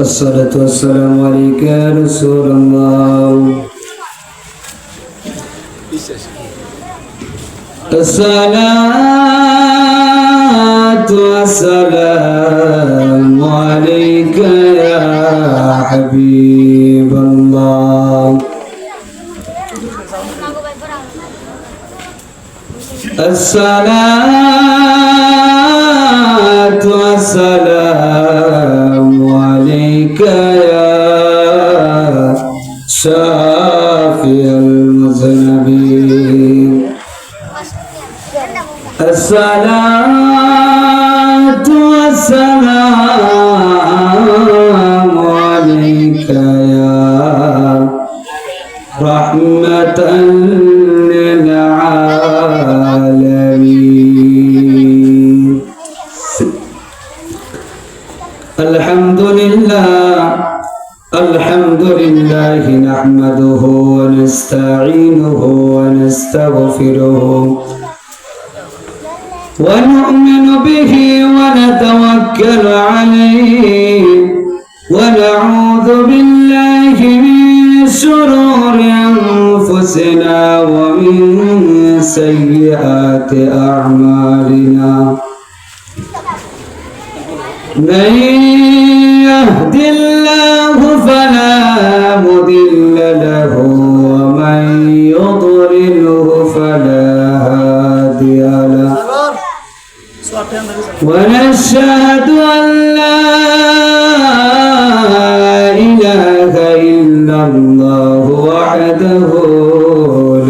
الصلاة والسلام عليك يا رسول الله. الصلاة والسلام عليك يا حبيب الله. الصلاة والسلام عليك يا شافي المذنبين. الصلاة والسلام عليك يا رحمة للعالمين. الحمد لله نحمده ونستعينه ونستغفره ونؤمن به ونتوكل عليه ونعوذ بالله من شرور أنفسنا ومن سيئات أعمالنا. من يهد الله فلا مضل له ومن يضلله فلا هادي له. ونشهد أن لا إله إلا الله وحده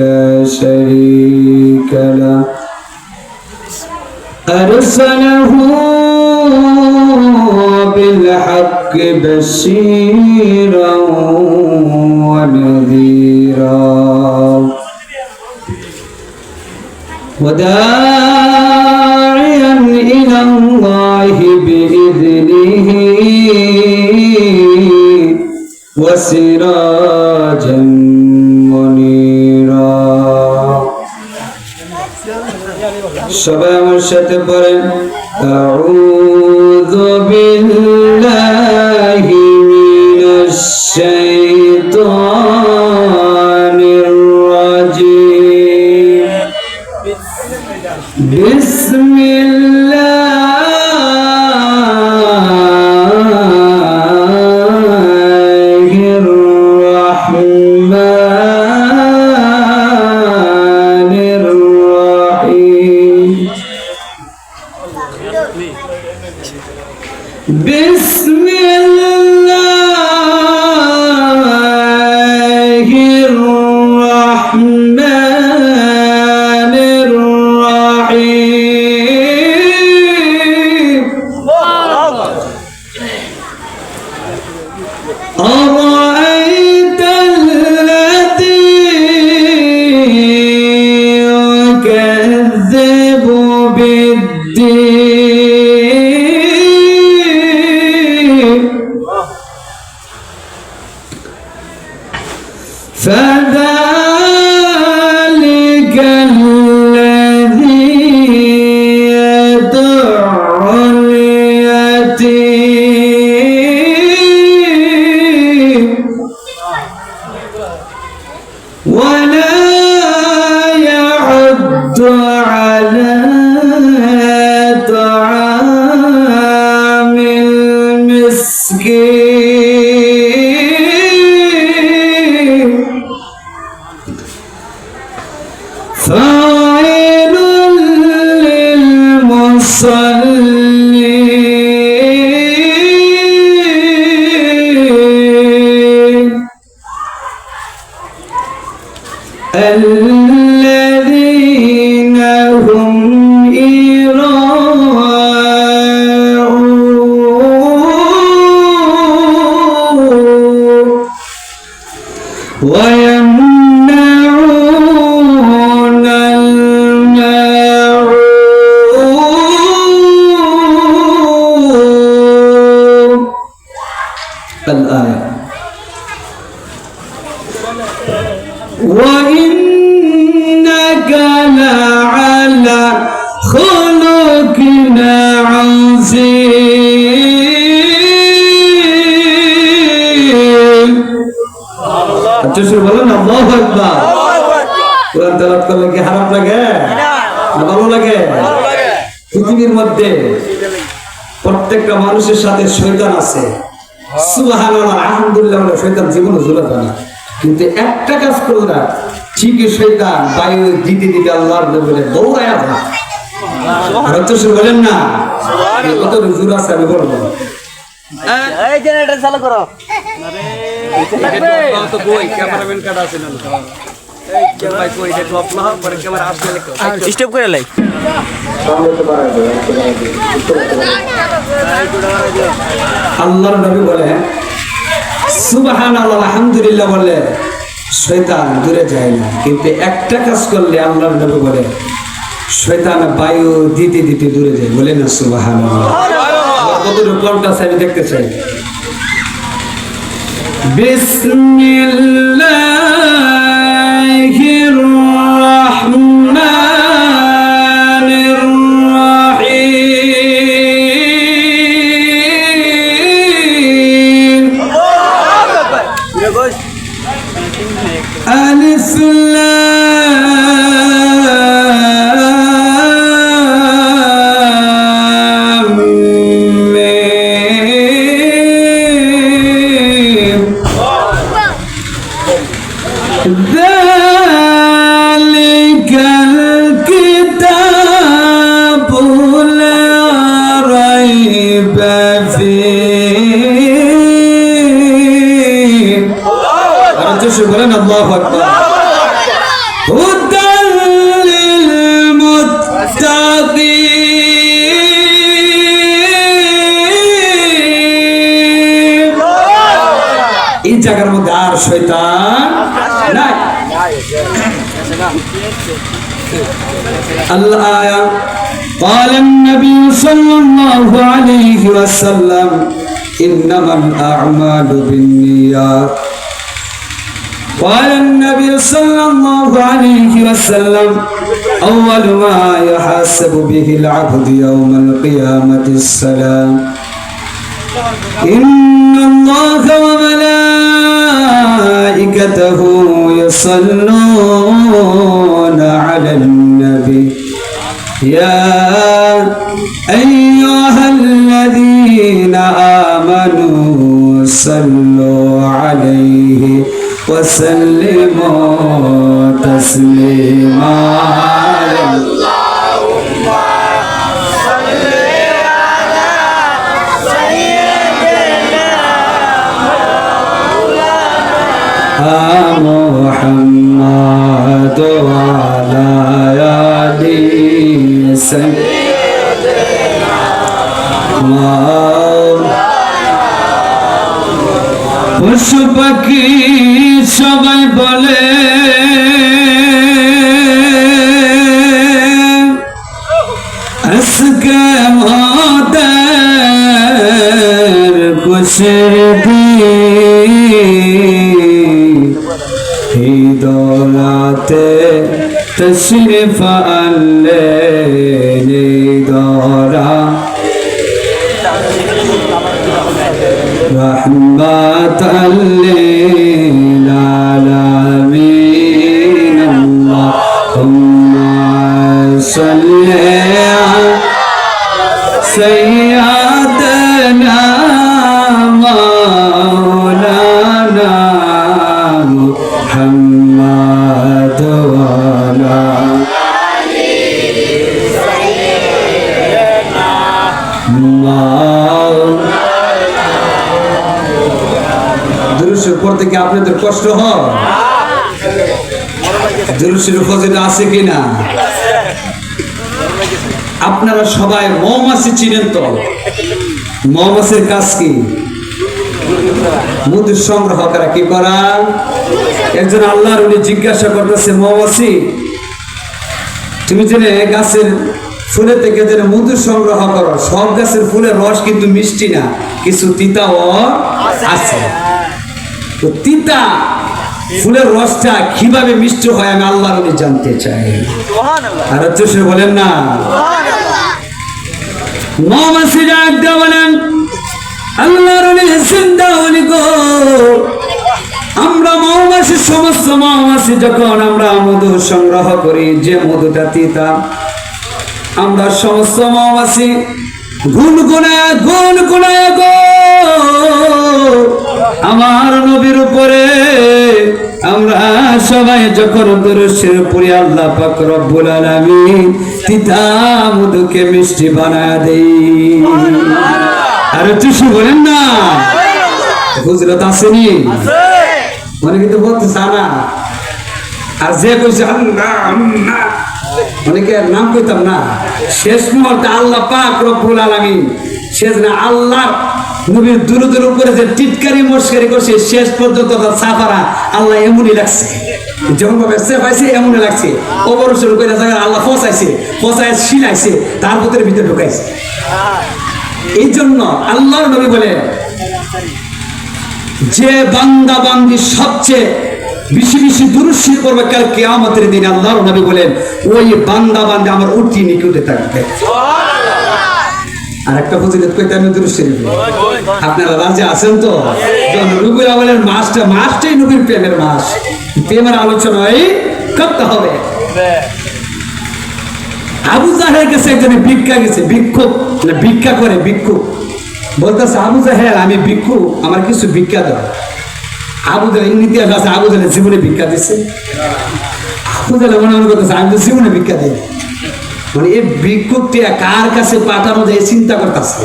لا شريك له أرسله بالحق بشيرا ونذيرا وداعيا إلى الله بإذنه وسراجا منيرا. সবাই আমার সাথে পড়েন আউযু বিল্লাহি মিনাশ শাইতানির রাজীম. বিসমিল্লাহির রাহমানির রাহিম. বিসমিল্লাহির রাহমানির রাহিম. أرأيت الذي يكذب بالدين فذلك الذي يدع اليتيم ولا يحض على طعام المسكين فويل للمصلين الذين هم يراءون ويمنعون الماعون. الآية. وإنك لعلى خلق عظيم. পৃথিবীর মধ্যে প্রত্যেকটা মানুষের সাথে শয়তান আছে। সুবহানাল্লাহ, আলহামদুলিল্লাহ বলে শয়তান জীবনে জুড়াবে না, কিন্তু একটা কাজ করলে ঠিকই শয়তান বায়ু দিতে দিতে আল্লাহর বলে দৌড়ায় যায়। বলেন না কত জোর আছে আমি বলবো। এই জেনারেটর চালু করো। তো কই ক্যামেরাম্যান কাটা আছে না? এই ভাই কই এটা টপ না পরে ক্যামেরা আসলে লেখো স্টপ করে লাই। আল্লাহর নবী বলে সুবহানাল্লাহ আলহামদুলিল্লাহ বলে শয়তান দূরে যায় না, কিন্তু একটা কাজ করলে আল্লাহর নবী বলে শয়তান বায়ু দিতে দিতে দূরে যায়। বলে না সুবহানাল্লাহ। কতটুকু কণ্ঠ আছে আমি দেখতে চাই। বিসমিল্লাহির রাহমানির রাহিম। আলিফ লাম মিম। যালিকাল কিতাবু লা রাইবা ফীহি। বলেন আল্লাহু আকবার। হুদাল লিল মুত্তাকিন। এই জায়গার মধ্যে আর শয়তান নাই। الآية قال النبي صلى الله عليه وسلم إنما الأعمال بالنيات. قال النبي صلى الله عليه وسلم أول ما يحاسب به العبد يوم القيامة السلام. إن الله وملائكته يصلون على النبي يا أيها الذين آمنوا صلوا عليه وسلموا تسليما. محمد وعلى آله سيدنا. পশু পাখি সবাই বলে আজকে আমাদের খুশির দিন। দৌলতে তশরিফ আনলেন দৌরা রহমাতাল লিল আলামিন। আল্লাহুম্মা সাল্লি আলা সাইয়্যিদিনা মাওলানা محمد وعلى দুরূদ পড়তে কি আপনাদের কষ্ট হয়? দুরূদের ফজিলত আছে কিনা? আপনারা সবাই মৌমাছি চিনেন তো? মৌমাছির কাজ কি? মধু সংগ্রহ করা। কি করা? একজন আল্লাহর উনি জিজ্ঞাসা করতেছে, মৌমাছি তুমি জেনে গাছের ফুলে থেকে যে মধু সংগ্রহ করো, সব গাছের ফুলের রস কিন্তু মিষ্টি না, কিছু তিতাও আছে। তো তিতা ফুলের রসটা কিভাবে মিষ্টি হয় আমি আল্লাহর উনি জানতে চাই। আর হচ্ছে সে বলেন না মৌমাছি ডাক দিয়ে বলেন, আল্লাহর চিন্তা হলি গো, আমরা মৌমাছি সমস্ত মৌমাছি যখন আমরা মধু সংগ্রহ করি, যে মধুটা তিতা আমরা সমস্ত মৌমাছি গুনগুনায় গো আমার নবীর উপরে আমরা সবাই যখন দরুদের পড়ি আল্লাহ পাক রব্বুল আলামিন তিতা মধুকে মিষ্টি বানায় দেই। আর কিছু বলেন না, হুজরত আসেনি মানে কিন্তু বলতে জানা। আর যে কইছে আল্লাহ আল্লাহ অনেকে নাম কইতাম না, শেষ মুহূর্তে আল্লাহ পাক রব্বুল আলামিন শেষ না আল্লাহ নবীর দুরুদের উপরে যে টিটকারি মস্কারি করছে শেষ পর্যন্ত তার সাফারা আল্লাহ এমনই লাগছে, যেমন ভাবে সে পাইছে এমনই লাগছে। অবরোশন করে জায়গায় আল্লাহ ফসায় শিলাইছে তার ভিতরে ঢুকাইছে। এই জন্য আল্লাহর নবী বলে যে বান্দা বান্দি সবচেয়ে বেশি বেশি দুরূদ করবে কাল কিয়ামতের দিন, আল্লাহর নবী বলেন ওই বান্দা বান্দি আমার উঠি নিকুটে থাকবে। আর একটা ফজিলত কইতে আমি দুরূদ শরীফ, আপনারা রাজি আছেন তো? নবীর আমলের মাসটাই নবীর প্রেমের মাস, প্রেমের আলোচনাই করতে হবে। আবু জাহেলের কাছে একজন ভিক্ষা গেছে, ভিক্ষা করে ভিক্ষুক বলতেছে আবু জাহেল আমি ভিক্ষু, আমার কিছু ভিক্ষা দাও। আবু জাহেল ইতিহাস আছে, আবু জাহেল জীবনে ভিক্ষা দিচ্ছে। আবু জাহেল মনে করতেছে আমি তো জীবনে ভিক্ষা দিই, মানে এই ভিক্ষুকটি কার কাছে পাঠানো যায় চিন্তা করতেছে।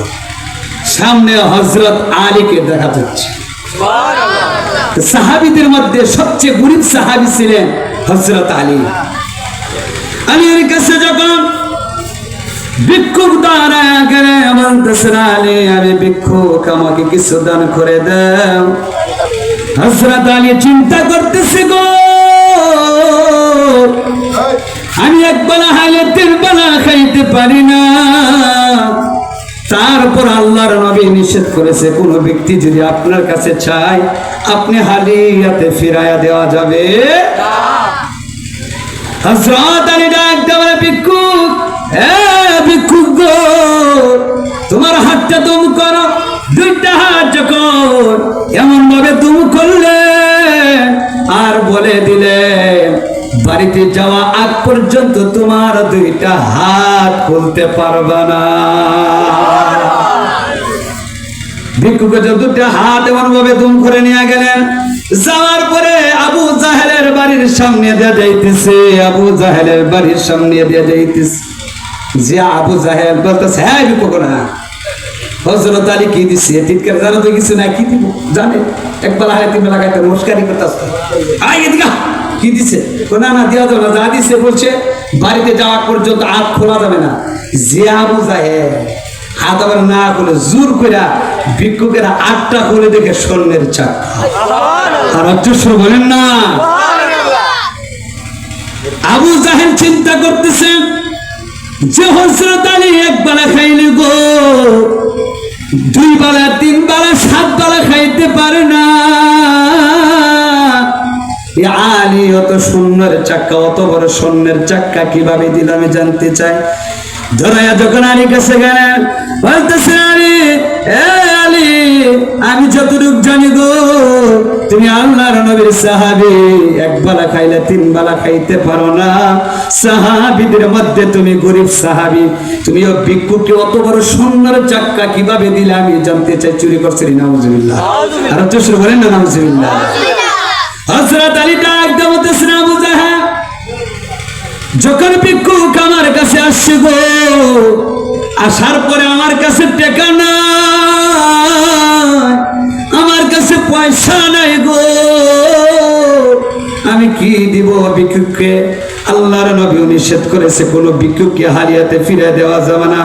সামনে হযরত আলীকে দেখা যাচ্ছে। সাহাবীদের মধ্যে সবচেয়ে গরীব সাহাবী ছিলেন হযরত আলী। আলীর কাছে যখন ভিক্ষুক দাঁড়ায় গেলে বলতেছেন আলী আমি ভিক্ষুক, আমাকে কিছু দান করে দাও। হযরত আলী চিন্তা করতেছে গো আমি এক বেলা খাইলে 3 বেলা খাইতে পারি না। তারপর আল্লাহর নবী নিষেধ করেছে কোন ব্যক্তি যদি আপনার কাছে চায় আপনি হালিয়াতে ফিরাইয়া দেওয়া যাবে। হযরত আলী ডাক দেওয়া ভিক্ষুক, ভিক্ষুক গো তোমার হাতটা তুম করো। 2টা হাত যখন এমন ভাবে তুম করলে আর বলে দিলে বাড়িতে যাওয়া আগ পর্যন্ত তোমার 2টা হাত খুলতে পারবা না। ভিক্ষুকে 2টা হাত এমন ভাবে তুম করে নিয়ে গেলেন। যাওয়ার পরে আবু জাহেলের বাড়ির সামনে দিয়ে যাইতেছে, আবু জাহেলের বাড়ির সামনে দিয়ে যাইতেছে। যে আবু জাহেল বলতেছে হ্যাঁ ভিক্ষুক না হযরত আলী কি দিছে টিটকার জানো তো কিছু না, কি দিব জানে একবার হাতে 3 বেলা খাইতে নমস্কারই করতেছে। আয় এদিকে কি দিছে? না না দেওয়া যাবে না, যা দিছে বলছে বাড়িতে যাওয়া পর্যন্ত হাত খোলা যাবে না। যে আবু জাহেল হাত আবার না খুলে জোর করে ভিক্ষুকের 8টা খুলে দেখে স্বর্ণের চাকা। আর অজস্র বলেন না। আবু জাহেল চিন্তা করতেছে যে হযরত আলী 1 বেলা খাইলে গো 2 বেলা 3 বেলা 7 বেলা খাইতে পারে না। আলী অত স্বর্ণের চাকা, অত বড় স্বর্ণের চাকা কিভাবে দিল আমি জানতে চাই। ধরাইয়া যখন আলীর কাছে গেলেন বলতেছে আলী আলী আমি যতটুকু জানি গো তুমি আল্লাহর নবীর সাহাবী, 1 বেলা খাইলে 3 বেলা খাইতে পারো না। সাহাবীদের মধ্যে তুমি গরীব সাহাবী, তুমি ও ভিক্ষুককে অত বড় স্বর্ণের চাকা কিভাবে দিলে আমি জানতে চাই। চুরি করছিস নাউজুবিল্লাহ। আর তো শুরু করেন না নাউজুবিল্লাহ। হযরত আলী ডাক দেওয়া বলতেছেন আবু জাহেল যখন ভিক্ষুক আমার কাছে আসছে গো, আসার পরে আমার কাছে টাকা নাই, আমার কাছে পয়সা নাই গো, আমি কি দিব ভিক্ষুককে? আল্লাহর নবী নিষেধ করেছে কোন ভিক্ষুককে হারিয়াতে ফিরে দেওয়া যাবে না,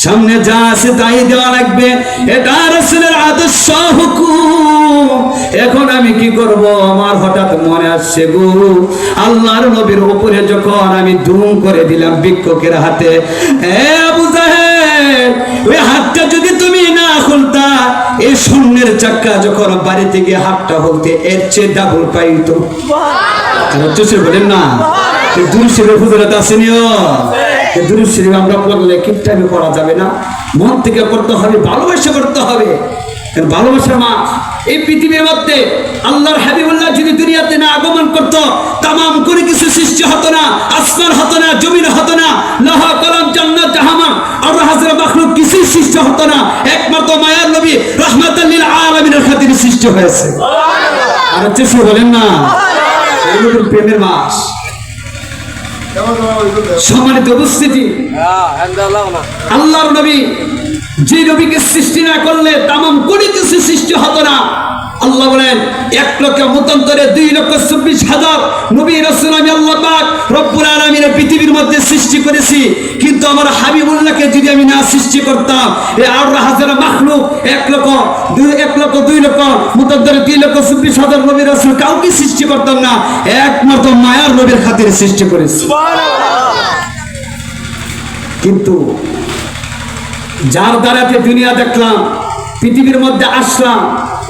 সামনে যা আছে তাই দেওয়া লাগবে, এটা রাসূলের আদর্শ হুকুম। এখন আমি কি করব? আমার হঠাৎ মনে আসছে গো আল্লাহর নবীর উপরে যখন আমি দুম করে দিলাম ভিক্ষুকের হাতে, আবু জাহেল ওই হাতটা যদি তুমি না খুলতা, এই স্বর্ণের চাকা যখন বাড়ি থেকে হাতটা খুলতে এর চেয়ে ডাবল পাইতো। বলেন না দুরূদ শরীফের ফজিলত আসেনিও। দুরূদ শরীফ আমরা পড়লে ঠিক টাইমে পড়া যাবে না, মন থেকে করতে হবে, ভালোবাসা করতে হবে। ভালোবাসার মা এই পৃথিবীর মধ্যে আল্লাহর হাবিবুল্লাহ যদি দুনিয়াতে না আগমন করত, তামাম কোনো কিছু সৃষ্টি হতো না, আসমান হতো না, জমিন হতো না, লৌহ কলম জান্নাত জাহান্নাম আর হাজার মাখলুক কিছুই সৃষ্টি হতো না। একমাত্র মায়ার নবী রাহমাতাল লিল আলামিনের খাতিরে সৃষ্টি হয়েছে। আর হচ্ছে সে বলেন না এগুলো প্রেমের মাস। সম্মানিত উপস্থিতি, আল্লাহর নবী যে নবীকে সৃষ্টি না করলে তামাম কোনো কিছু সৃষ্টি হতো না। আল্লাহ বলেন 1,00,000 মতান্তরে 2,24,000 নবী রাসূল আমি আল্লাহ পাক রব্বুল আলামিনের পৃথিবীর মধ্যে সৃষ্টি করেছি, কিন্তু আমার হাবিবুল্লাহকে যদি আমি না সৃষ্টি করতাম এই 18,000 মাখলুক 1,00,000 2,00,000 মতান্তরে 2,24,000 নবী রাসূল কাউকে সৃষ্টি করতাম না, একমাত্র মায়ার নবীর খাতিরে সৃষ্টি করেছি। কিন্তু যার দ্বারাতে দুনিয়া দেখলাম, পৃথিবীর মধ্যে আসলাম,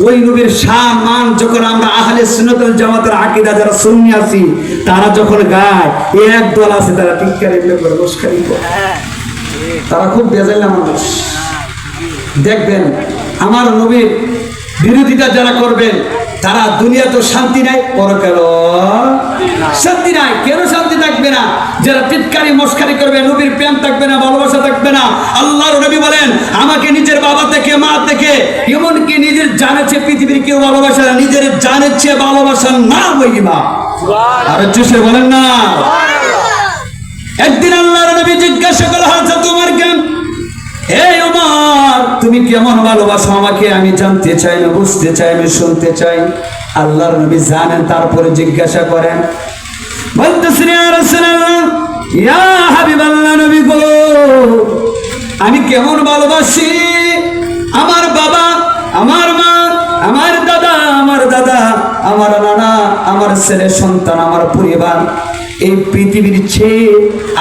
ওই নবীর শান মান যখন আমরা আহলে সুন্নাত ওয়াল জামাতের আকীদা যারা সুন্নি আছি তারা যখন গায়, এক দল আছে তারা টিক্কার এগুলো করে মস্কারি করে, তারা খুব বেজাইলা মানুষ। দেখবেন আমার নবীর বিরোধিতা যারা করবেন তারা দুনিয়াতে শান্তি নাই, পরকালও শান্তি নাই। কেন শান্তি থাকবে না? যারা টিটকারি মস্কারি করবে, নবীর প্রেম থাকবে না, ভালোবাসা থাকবে না। আল্লাহর নবী বলেন আমাকে নিজের বাবা থেকে মা থেকে এমনকি নিজের জানের চেয়ে পৃথিবীর কেউ ভালোবাসে না, নিজের জানের চেয়ে ভালোবাসা না বইবা। আর চুষে বলেন না। একদিন আল্লাহর নবী জিজ্ঞাসা করা হয়েছে তোমার কেন, হে ওমর তুমি কেমন ভালোবাসো আমাকে আমি জানতে চাই, আমি বুঝতে চাই, আমি শুনতে চাই। আল্লাহর নবী জানেন, তারপরে জিজ্ঞাসা করেন, বলতেছেন ইয়া রাসূলুল্লাহ, ইয়া হাবিবাল্লাহ নবী গো আমি কেমন ভালোবাসি আমার বাবা, আমার মা, আমার দাদা, আমার নানা, আমার ছেলে সন্তান, আমার পরিবার, এই পৃথিবীর চেয়ে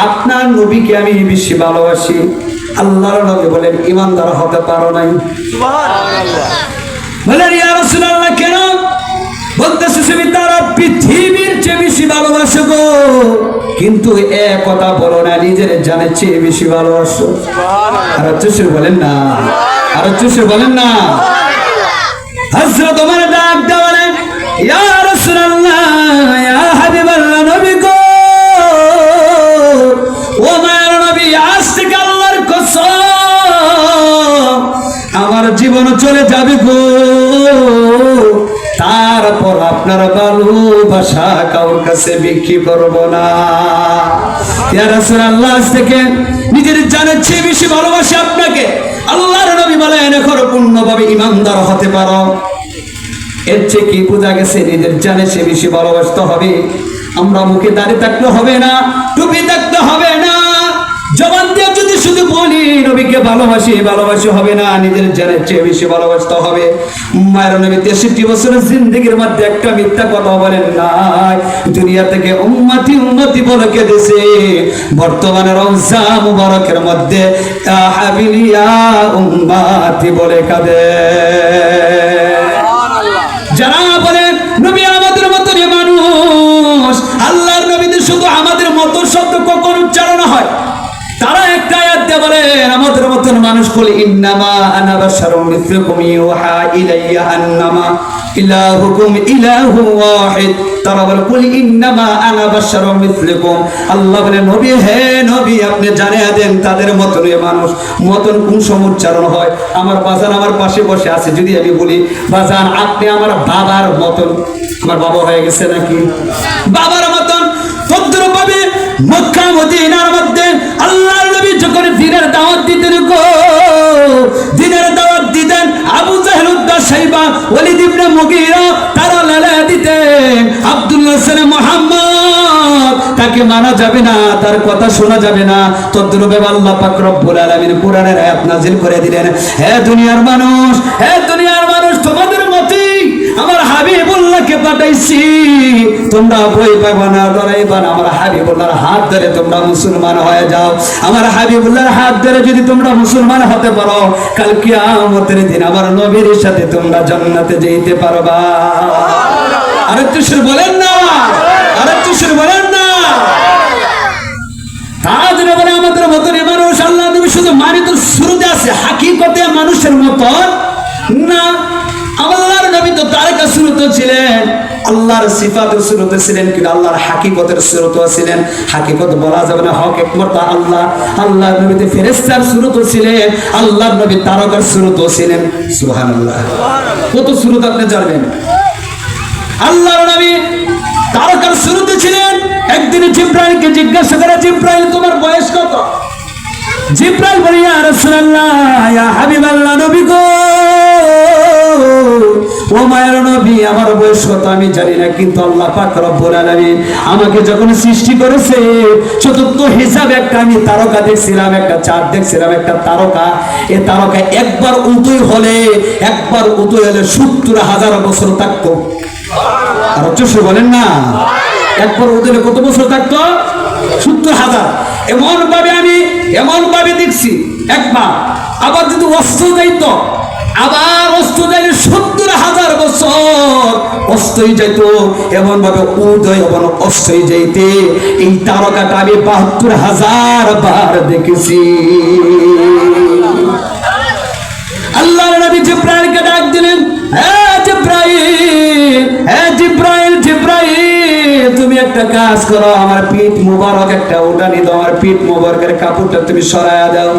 আপনার নবীকে আমি বেশি ভালোবাসি। আল্লাহর নবী বলেন ঈমানদার হতে পারো নাই। সুবহানাল্লাহ। বলেন ইয়া রাসূলুল্লাহ কেন? বলতেছে তুমি তারা পৃথিবীর চেয়ে বেশি ভালোবাসো গো, কিন্তু এক কথা বলো না নিজের জানের চেয়ে বেশি ভালোবাসো। সুবহানাল্লাহ। আর চুষে বলেন না, আর চুষে বলেন না। হযরত ওমর ডাক দিয়ে বলেন ইয়া রাসূলুল্লাহ, ইয়া হাবিবাল্লাহ নবী গো, ও মায়ের নবী আজ থেকে আল্লাহর কসম আমার জীবন চলে যাবে গো, তারপর আপনার ভালোবাসা কারোর কাছে বিক্রি করব না। ইয়া রাসূলুল্লাহ আজ থেকে নিজের জানের চেয়ে বেশি ভালোবাসি আপনাকে। আল্লাহর নবী বলেন এখন পূর্ণভাবে ঈমানদার হতে পারো। এর চেয়ে কি বোঝা গেছে? নিজের জানের চেয়ে বেশি ভালোবাসতে হবে। আমরা মুখে দাঁড়িয়ে থাকলে হবে না, টুপি থাকতে হবে না, জবান দিয়ে যদি শুধু বলি নবীকে ভালোবাসি ভালোবাসি হবে না, নিজের জানের চেয়ে বেশি ভালোবাসতে হবে। মায়ের নবী 63 বছরের জিন্দেগির মধ্যে একটা মিথ্যা কথা বলেন নাই। দুনিয়া থেকে উম্মতি উম্মতি বলে কেঁদেছে, বর্তমানে রওজা মুবারকের মধ্যে ইয়া হাবিলি ইয়া উম্মতি বলে কাঁদে। যারা বলে নবী আমাদের মতন মানুষ, আল্লাহর নবীদের শুধু আমাদের মতো শব্দ কখন উচ্চারণ হয়, তারা একটা আয়াত দিয়ে বলেন আমাদের মতন মানুষ বলে ইন্নামা আনা বাশারুম মিসলুকুম ইউহা ইলাইয়া আন্নামা ইলাহুকুম ইলাহু ওয়াহিদ। তারা বলে কুল ইন্নামা আনা বাশারুম মিসলুকুম। আল্লাহ বলে নবী হে নবী আপনি জানিয়ে দেন তাদের মতনই মানুষ। মতন কোন সময় উচ্চারণ হয়? আমার বাজান আমার পাশে বসে আছে, যদি আমি বলি বাজান আপনি আমার বাবার মতন, আমার বাবা হয়ে গেছে নাকি? বাবার মতন ভদ্রভাবে মক্কা মদিনার মধ্যে আল্লাহর নবী যখন দ্বীনের দাওয়াত দিতেন গো, দ্বীনের দাওয়াত দিতেন, আবু জাহেল উদ্দা সাইবা ওয়ালিদ ইবনে মুগীরা তারা লালা দিতেন, আব্দুল্লাহ সালে মুহাম্মদ তাকে মানা যাবে না, তার কথা শোনা যাবে না। তদ্রূপে আল্লাহ পাক রব্বুল আলামিন কোরআনের আয়াত নাযিল করে দিলেন, হে দুনিয়ার মানুষ, হে দুনিয়ার মানুষ তোমাদের মতই আমার হাবিবুল্লাহকে পাঠাইছি, তোমরা ভয় পাবে না, ডরাইবে না। আমার হাবিবুল্লাহর হাত ধরে তোমরা মুসলমান হয়ে যাও। আমার হাবিবুল্লাহর হাত ধরে যদি তোমরা মুসলমান হতে পারো, কাল কিয়ামতের দিন আমার নবীর সাথে তোমরা জান্নাতে যেতে পারবা। আরে তুষুর বলেন না, আরে তুষুর বলেন না। তাজ বলে আমাদের মতন মানুষ, আল্লাহ নবী শুধু মানিত শুরুতে আছে, হাকিকতে মানুষের মতন না। আল্লাহর নবী সুরত ছিলেন, আল্লাহর সিফাতের সুরতে ছিলেন, কিন্তু আল্লাহর হাকিকতের সুরতও ছিলেন। হাকিকত বলা যাবে না, হক একমাত্র আল্লাহ। আল্লাহর নবীতে ফেরেশতার সুরতও ছিলেন, আল্লাহর নবী তারকার সুরতও ছিলেন। সুবহানাল্লাহ। কত সুরত আপনি জানবেন? আল্লাহর নবী তারকার সুরতে ছিলেন। একদিন জিব্রাইলকে জিজ্ঞাসা করে, জিব্রাইল তোমার বয়স কত? জিব্রাইল বলে, ইয়া রাসূলুল্লাহ, ইয়া হাবিবাল্লাহ, নবী গো, ও মায়ের নবী, আমার বয়স কত আমি জানি না, কিন্তু আল্লাহ পাক রব্বুল আলামিন আমাকে যখন সৃষ্টি করেছে, চতুর্থ হিসাবে একটা আমি তারকা দেখছিলাম, একটা চাঁদ দেখছিলাম, একটা তারকা। এই তারকা একবার উদয় হলে 70,000 বছর থাকতো। আর হচ্ছে বলেন না, একবার উদয় কত বছর থাকতো? 70,000। এমন ভাবে দেখছি একবার। আবার যদি অস্ত যাইত, আবার অস্ত যাইলে 70,000 বছর অস্তই যাইত। এমন ভাবে উদয় এবং অস্তই যাইতে এই তারকাটা আমি 72,000 বার দেখেছি। আল্লাহর নবী জিব্রাইলকে ডাক দিলেন, জিব্রাইল, তুমি একটা কাজ করো, আমার পিঠ মুবারক একটা উঠানি দাও, আমার পিঠ মুবারকের কাপড়টা তুমি সরায়া দাও।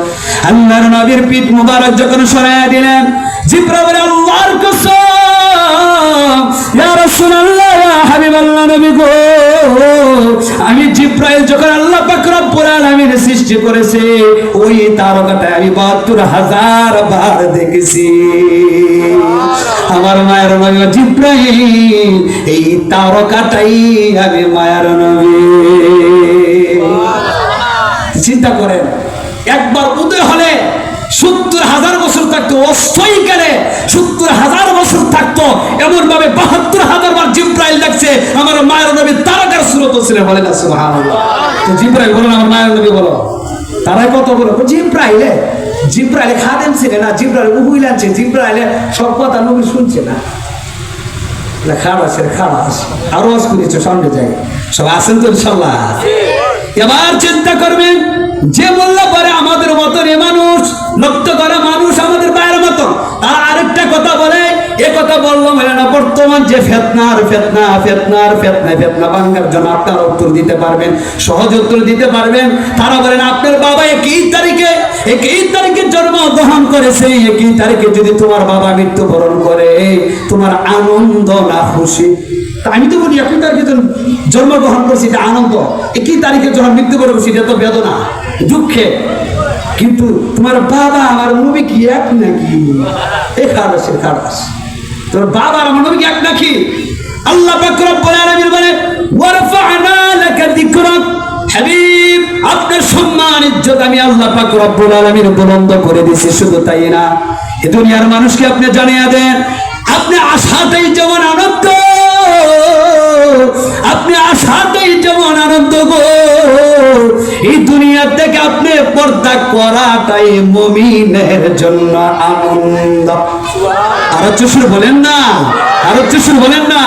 আল্লাহর নবীর পিঠ মুবারক যখন সরায়া দিলেন, জিব্রাইল বলে, আল্লাহর কসম, ইয়া রাসূলুল্লাহ, ইয়া হাবিবাল্লাহ, নবী গো, আমি জিব্রাইল যখন আল্লাহ পাক রব্বুল আলামিন সৃষ্টি করেছে, ওই তারকাটা আমি 72,000 বার দেখেছি। আমার মায়ের নবী জিব্রাইল, এই তারকাটাই আমি মায়ের নবী। চিন্তা করেন, একবার উদয় হলে 70,000 বছর থাকতো, অস্তই গেলে 70,000 বছর থাকতো। এমন ভাবে 72,000 বার জিব্রাইল দেখছে আমার মায়ের নবী তারকার সুরত ছিলেন। বলে না সুবহানাল্লাহ। তো জিব্রাইল বলেন, আমার মায়ের নবী বলো, তারাই কত বলো? জিব্রাইলে খাদেম ছিলেন না, জিব্রাইল উহুইল আনছে, জিব্রাইলে সব কথা নবী শুনছে না। খারাপ আরো আজ করেছে, সামনে যাই সব আছেন তো ইনশাল্লাহ। এবার চিন্তা করবেন, যে বললে পরে আমাদের মতন এ মানুষ, লক্ষ্য করা মানুষ আমাদের বাইরের মতন, তারা আরেকটা কথা বলে, এ কথা বললাম হলে না, বর্তমান যে ফেতনার ভাঙ্গার জন্য আপনারা উত্তর দিতে পারবেন, সহজ উত্তর দিতে পারবেন। তারা বলেন, আপনার বাবা একই তারিখে জন্মগ্রহণ করেছে, একই তারিখে যদি তোমার বাবা মৃত্যুবরণ করে, তোমার আনন্দ না খুশি? আমি তো বলি, একই তারিখে জন্মগ্রহণ করছি, এটা আনন্দ। একই তারিখে যখন মৃত্যুবরণ করছি, এটা তো বেদনা, দুঃখে। কিন্তু তোমার বাবা আমার নবী কি এক নাকি? তোর বাবা আমার নবী কি এক নাকি? আল্লাহ পাক রব্বুল আলামিন বলে, ওয়ারফা'না লাকা যিকরাক, হাবিব, আপনার সম্মান ইজ্জত আমি আল্লাহ পাক রব্বুল আলামিন বুলন্দ করে দিয়েছি। শুধু তাই না, এই দুনিয়ার মানুষকে আপনি জানিয়ে দেন, আপনি আশাতেই যেমন আনন্দ, গো, এই দুনিয়া থেকে আপনি পর্দা করাটাই মুমিনের জন্য আনন্দ। আরো চুশুর বলেন না,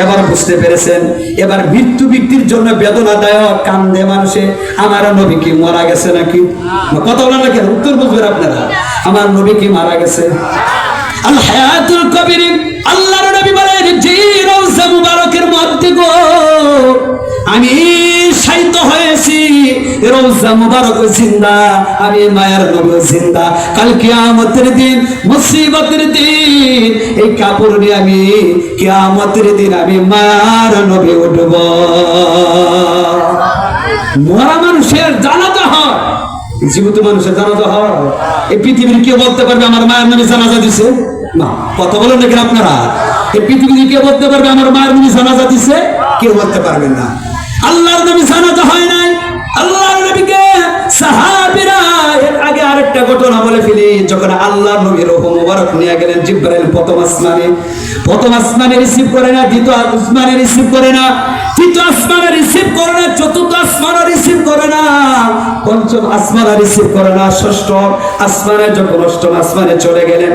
এবার বুঝতে পেরেছেন? এবার মৃত্যু ব্যক্তির জন্য বেদনাদায়ক, কান্দে মানুষে। আমার নবী কি মারা গেছে নাকি? কথা বলেন না কেন? উত্তর বুঝবেন আপনারা। আমার নবী কি মারা গেছে? আল হায়াতুল কবির, আল্লাহর নবী বলেন, যে রওজা মুবারকের মধ্যে গো আমি শায়িত হয়েছি, রওজা মুবারক জিন্দা, আমি মায়ের নবী জিন্দা। কাল কিয়ামতের দিন, মুসিবতের দিন, এই কাপড় নিয়ে আমি কিয়ামতের দিন আমি মায়ের নবী উঠব। মরা মানুষের জানাজা হয়, জীবিত মানুষের জানাজা হয়। এই পৃথিবীর কেউ বলতে পারবে আমার মায়ের নবী জানাজা দিছে? না। কথা বলেন নাকি আপনারা? এই পৃথিবীর কেউ বলতে পারবে আমার মায়ের নবী জানাজা দিছে? কেউ বলতে পারবেন না। আল্লাহর নবী জানাজা হয় নাই। আল্লাহর নবীকে সাহাবীরা এর আগে আরেকটা ঘটনা বলে ফেলি। যখন আল্লাহর নবীর রূহ মুবারক নিয়ে গেলেন জিবরাইল প্রথম আসমানে রিসিভ করে না, দ্বিতীয় আসমানে রিসিভ করে না, তৃতীয় আসমানে রিসিভ করে না, চতুর্থ আসমানে রিসিভ করে না, পঞ্চম আসমানে রিসিভ করে না, ষষ্ঠ আসমানে যখন অষ্টম আসমানে চলে গেলেন,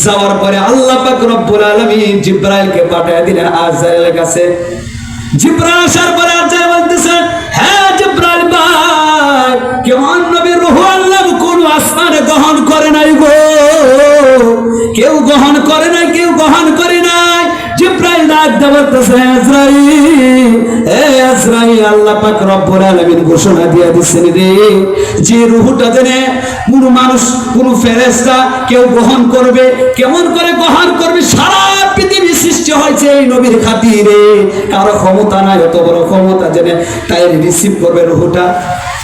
যাওয়ার পরে আল্লাহ পাক রব্বুল আলামিন জিবরাইলকে পাঠিয়ে দিলেন আজরাইলের কাছে। জিবরাইল আসার পরে আজরাইল বলতেছেন, হ্যাঁ জিবরাইল ভাই, কেমন নবীর রূহ আল্লাহ কোন আসমানে গ্রহণ করে নাই গো, কেউ গ্রহণ করে নাই, জিব্রাইল ডাক দিয়ে বলতেছে আজরাইল, এ আজরাইল, আল্লাহ পাক রব্বুল আলামিন ঘোষণা দিয়ে দিচ্ছেন রে, যে রূহটা জেনে কোন মানুষ কোন ফেরেশতা কেউ গ্রহণ করবে, কেমন করে গ্রহণ করবে, সারা পৃথিবী সৃষ্টি হয়েছে এই নবীর খাতিরে, কারো ক্ষমতা নাই এত বড় ক্ষমতা জেনে তাই রিসিভ করবে রূহটা।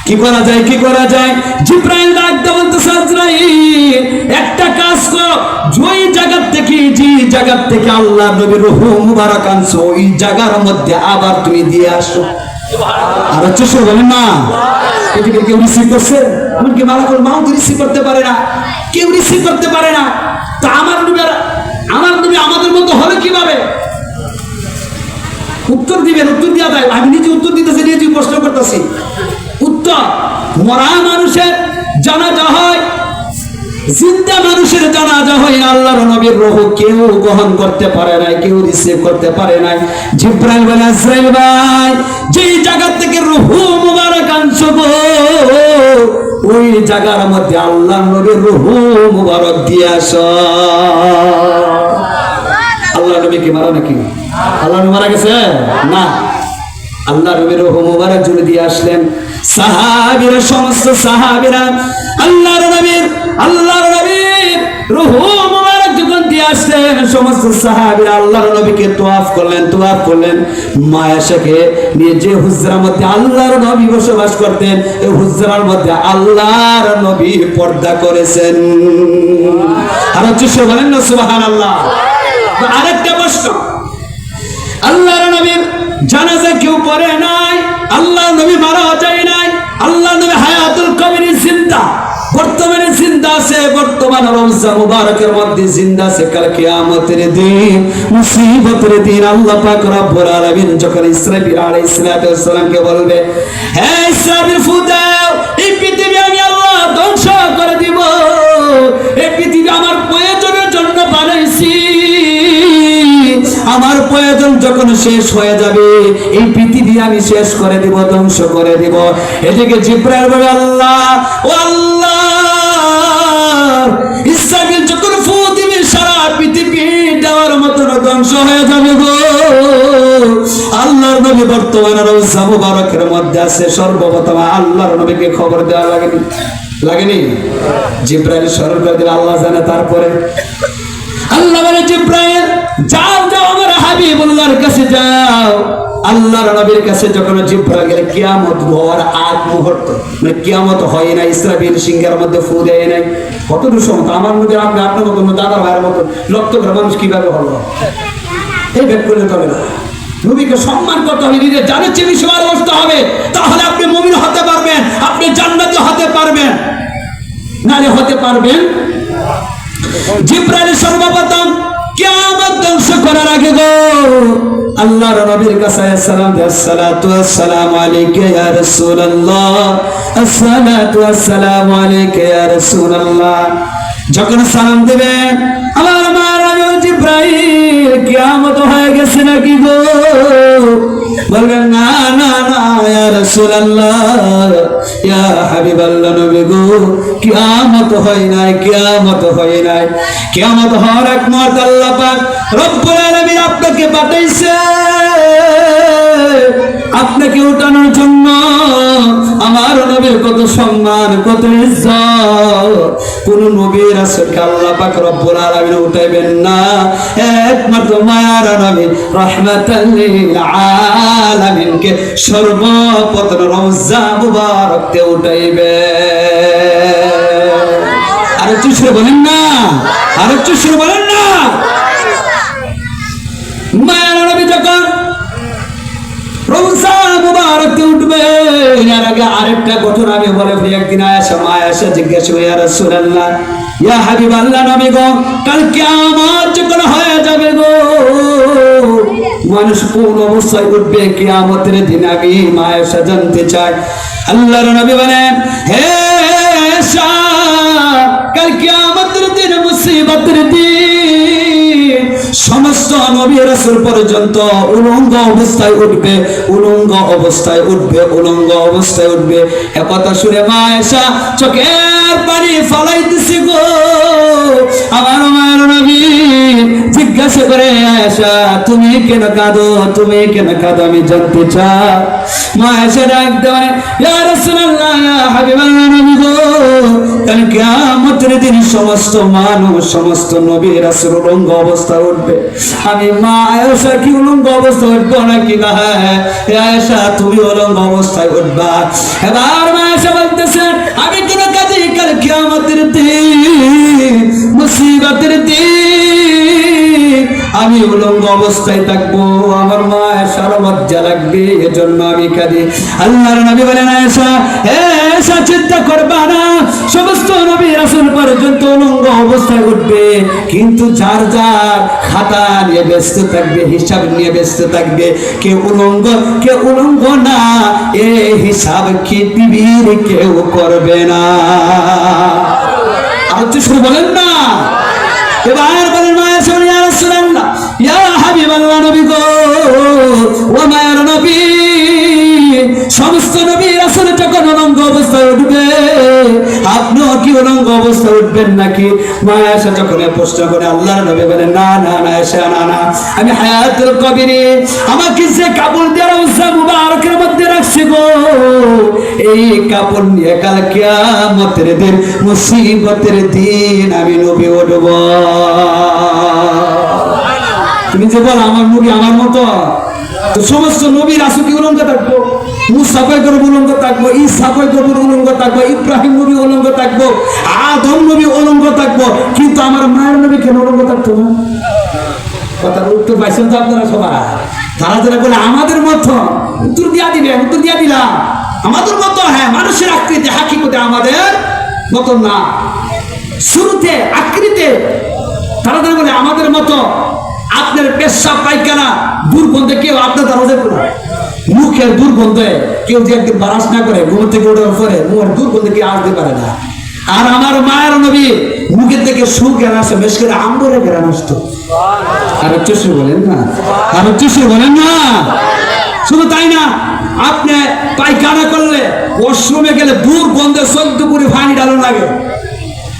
কি করা যায়, কি করা যায়? জিব্রাইল ডাক দিয়ে বলতেছে আজরাইল, একটা কাজ কর, ওই জায়গা থেকে, যে জায়গা থেকে আল্লাহ নবীর রূহ মুবারক আনছো, ওই জায়গার মধ্যে আবার তুমি দিয়ে আসো। আর হচ্ছে সে বলেন না, পৃথিবীর কেউ রিসিভ করছে? এমনকি মালাকুল মাউত রিসিভ করতে পারে না, কেউ রিসিভ করতে পারে না। তা আমার নবী আমাদের মতো হলে কিভাবে? উত্তর দিবেন, উত্তর দিয়া দেয়। আমি নিজে উত্তর দিতেছি, নিজে প্রশ্ন করতেছি। উত্তর, মরা মানুষের জানাজা হয়, জিন্দা মানুষের জানাজা হয়, আল্লাহর নবীর রূহ কেউ গ্রহণ করতে পারে না, কেউ রিসিভ করতে পারে না। জিব্রাইল বলে আজরাইল ভাই, যেই জায়গা থেকে রূহ মুবারক আনছো গো, ওই জায়গার মধ্যে আল্লাহর নবীর রূহ মুবারক দিয়ে আসো। আল্লাহ নবী কি মারা নাকি? আল্লাহ নবী মারা গেছে না, আল্লাহ নবীর রূহ মুবারক জুড়ে দিয়ে আসলেন। সাহাবীরা, সমস্ত সাহাবীরা আল্লাহর নবীর রূহ মুবারক যখন দিয়ে আসলেন, সমস্ত সাহাবীরা আল্লাহর নবীকে তোয়াফ করলেন। মা আয়েশাকে নিয়ে যে হুজরার মধ্যে আল্লাহর নবী বসবাস করতেন, এই হুজরার মধ্যে আল্লাহর নবী পর্দা করেছেন। আর হচ্ছে সে বলেন না সুবহানাল্লাহ। আরেকটা প্রশ্ন, আল্লাহর নবীর জানাজা কেউ পড়ে নাই, আল্লাহ নবী মারা যায় নাই, আল্লাহ নবী হায়াতুল কবরে জিন্দা, বর্তমানে জিন্দা আছে, বর্তমান রওজা মুবারকের মধ্যে জিন্দা আছে। কাল কিয়ামতের দিন, মুসিবতের দিন আল্লাহ পাক রব্বুল আলামিন যখন ইসরাফিল আলাইহিস সালামকে বলবে, হে ইসরাফিল ফু দাও, এই পৃথিবী আমি আল্লাহ ধ্বংস করে দিব, এই পৃথিবী আমার প্রয়োজনের জন্য বানাইছি, আমার প্রয়োজন যখন শেষ হয়ে যাবে এই পৃথিবী আমি শেষ করে দিব, ধ্বংস করে দিব। এদিকে জিব্রাইল বলে আল্লাহ, ও আল্লাহ, ইসরাফিল যখন ফু দিবে সারা পৃথিবী দেওয়ার মতন ধ্বংস হয়ে যাবে গো। আল্লাহর নবী বর্তমানে রওজা মুবারকের মধ্যে আছে, সর্বপ্রথম আল্লাহর নবীকে খবর দেওয়া লাগেনি? জিব্রাইল স্মরণ করে দিল, আল্লাহ জানে। তারপরে আল্লাহ বলে জিব্রাইল, যাও আমার হাবিবুল্লাহর কাছে যাও। আল্লাহর নবীর কাছে যখন জিব্রাইল গেলে, কিয়ামত হওয়ার আগ মুহূর্ত, মানে কিয়ামত হয় না, ইসরাফিল সিংহের মধ্যে ফু দেয় নাই, কতদূর সময়? আমার মধ্যে আপনার মতো দাদার ভাইয়ের মতো লক্ষ করে মানুষ কিভাবে হলো? এই ব্যাগ করলে তবে না, নবীকে সম্মান করতে হবে, নিজের জানের চেয়ে বেশি ভালোবাসতে হবে, তাহলে আপনি মুমিন হতে পারবেন, আপনি জান্নাতি হতে পারবেন, নালে হতে পারবেন। জিব্রাইল সর্বপ্রথম কিয়ামত ধ্বংস করার আগে গো আল্লাহর নবীর কাছে সালাম দেয়, আসসালাতু ওয়াসসালামু আলাইকা ইয়া রাসূলুল্লাহ, আসসালাতু ওয়াসসালামু আলাইকা ইয়া রাসূলুল্লাহ। যখন সালাম দিবেন, আমার মারা জিব্রাইল, কিয়ামত হয়ে গেছে নাকি গো? বলবেন না না না ইয়া রাসূলুল্লাহ, ইয়া হাবিবাল্লাহ নবী গো, কিয়ামত হয় নাই, কিয়ামত হয় নাই। কিয়ামত হওয়ার এক মুহূর্তে আল্লাহ পাক রব্বুল আলামিন আপনাকে পাঠাইছে, আপনাকে উঠানোর জন্য। আমার নবীর কত সম্মান, কত ইজ্জত, কোন নবী রাসূলকে আল্লাহ পাক রব্বুল আলামিন উঠাইবেন না, একমাত্র মায়ার নবী রাহমাতাল লিল আলামিনকে সর্বপ্রথম রওজা মুবারকতে উঠাইবে। আর একটু সুরে বলেন না, আর একটু সুরে বলেন না। মায়ার নবী যখন রওজা মুবারকতে উঠবে, এর আগে আরেকটা ঘটনা আমি বলে ফেলি। একদিন আয়েশা জিজ্ঞাসা করে, ইয়া রাসূলুল্লাহ, ইয়া হাবিবাল্লাহ নবী গো, কাল কিয়ামত যখন হয়ে যাবে গো, মানুষ কোন অবস্থায় উঠবে কিয়ামতের দিন, আমি আয়েশা জানতে চাই। আল্লাহর নবী বলেন, হে আয়েশা, কাল কিয়ামতের দিন, মুসিবতের দিন, সমস্ত নবী রাসূল পর্যন্ত উলঙ্গ অবস্থায় উঠবে, উলঙ্গ অবস্থায় উঠবে, উলঙ্গ অবস্থায় উঠবে। একথা শুনে মা আয়েশা চোখের পানি ফলাইতেছে গো। আমার মায়ের নবী জিজ্ঞাসা জিজ্ঞাসা করে আয়েশা তুমি কেন কাঁদো, তুমি কেন কাঁদো আমি জানতে চাই। মা আয়েশা ডাক দেয় ইয়া রাসূলুল্লাহ ইয়া হাবিবাল্লাহ নবী গো, কাল কিয়ামতের দিন সমস্ত মানুষ সমস্ত নবী রাসূল উলঙ্গ অবস্থায় উঠবে, আমি মা আয়েশা কি উলঙ্গ অবস্থায় উঠবো নাকি? না হ্যাঁ আয়েশা তুমি উলঙ্গ অবস্থায় উঠবা। এবার মা আয়েশা বলতেছে আমি কেন কাঁদি, কাল কিয়ামতের দিন মুসিবতের দিন আমি উলঙ্গ অবস্থায় থাকবো, আমার মা আয়েশার লজ্জা লাগবে, এজন্য আমি কাঁদি। আল্লাহর নবী বলেন আয়েশা হে আয়েশা চিন্তা করবা না, সমস্ত নবী রাসূল পর্যন্ত উলঙ্গ অবস্থায় উঠবে, কিন্তু যার যার খাতা নিয়ে ব্যস্ত থাকবে, হিসাব নিয়ে ব্যস্ত থাকবে, কে উলঙ্গ না এই হিসাব কি পৃথিবীর কেউ করবে না। আর শুরু বলেন না, এবার বলেন মা আয়েশা ইয়া রাসূলুল্লাহ ইয়া হাবিবাল্লাহ নবী গো, ও মায়ের নবী সমস্ত নবী রাসূল যখন উলঙ্গ অবস্থায় উঠবে আপনিও কি উলঙ্গ অবস্থায় উঠবেন নাকি? মা আয়েশা যখন প্রশ্ন করে আল্লাহর নবী বলেন না না না আয়েশা না না, আমি হায়াতুল কবিরে আমাকে যে কাপড় দিয়ে রওজা মুবারকের মধ্যে রাখছে গো, এই কাপড় নিয়ে কাল কিয়ামতের দিন মুসিবতের দিন আমি নবী উঠব। তুমি যে বল আমার নবী আমার মতো, তো সমস্ত নবী রাসূল কি উলঙ্গ থাকবো? মুসা পয়গম্বর উলঙ্গ থাকবো, ঈসা পয়গম্বর উলঙ্গ থাকবো, ইব্রাহিম নবী উলঙ্গ থাকবো, আদম নবী উলঙ্গ থাকবো, কিন্তু আমার মায়ের নবী কেন উলঙ্গ থাকতো না? কথার উত্তর পাইছেন তো আপনারা সবাই? তারা যারা বলে আমাদের মতো, উত্তর দিয়া দিবেন, উত্তর দিয়া দিলাম আমাদের মতো, হ্যাঁ মানুষের আকৃতি হাকিকতে আমাদের মতো না, শুরুতে আকৃতিতে তারা যারা বলে আমাদের মতো, আপনার পেশাব পায়খানা দুর্গন্ধে কেউ আপনার দ্বারা যাবে না, মুখের দুর্গন্ধে কেউ যে একদিন বারাস না করে ঘুম থেকে ওঠার পরে মুখের দুর্গন্ধে কেউ আসতে পারে না। আর আমার মায়ের নবী মুখের থেকে সুঘ্রাণ আসে, বেশ করে আম্বরে ঘ্রাণ আসতো। আর চুষে বলেন না, আর চুষে বলেন না। শুধু তাই না, আপনি পায়খানা করলে ওয়াশরুমে গেলে দুর্গন্ধে 14 করে পানি ডালন লাগে,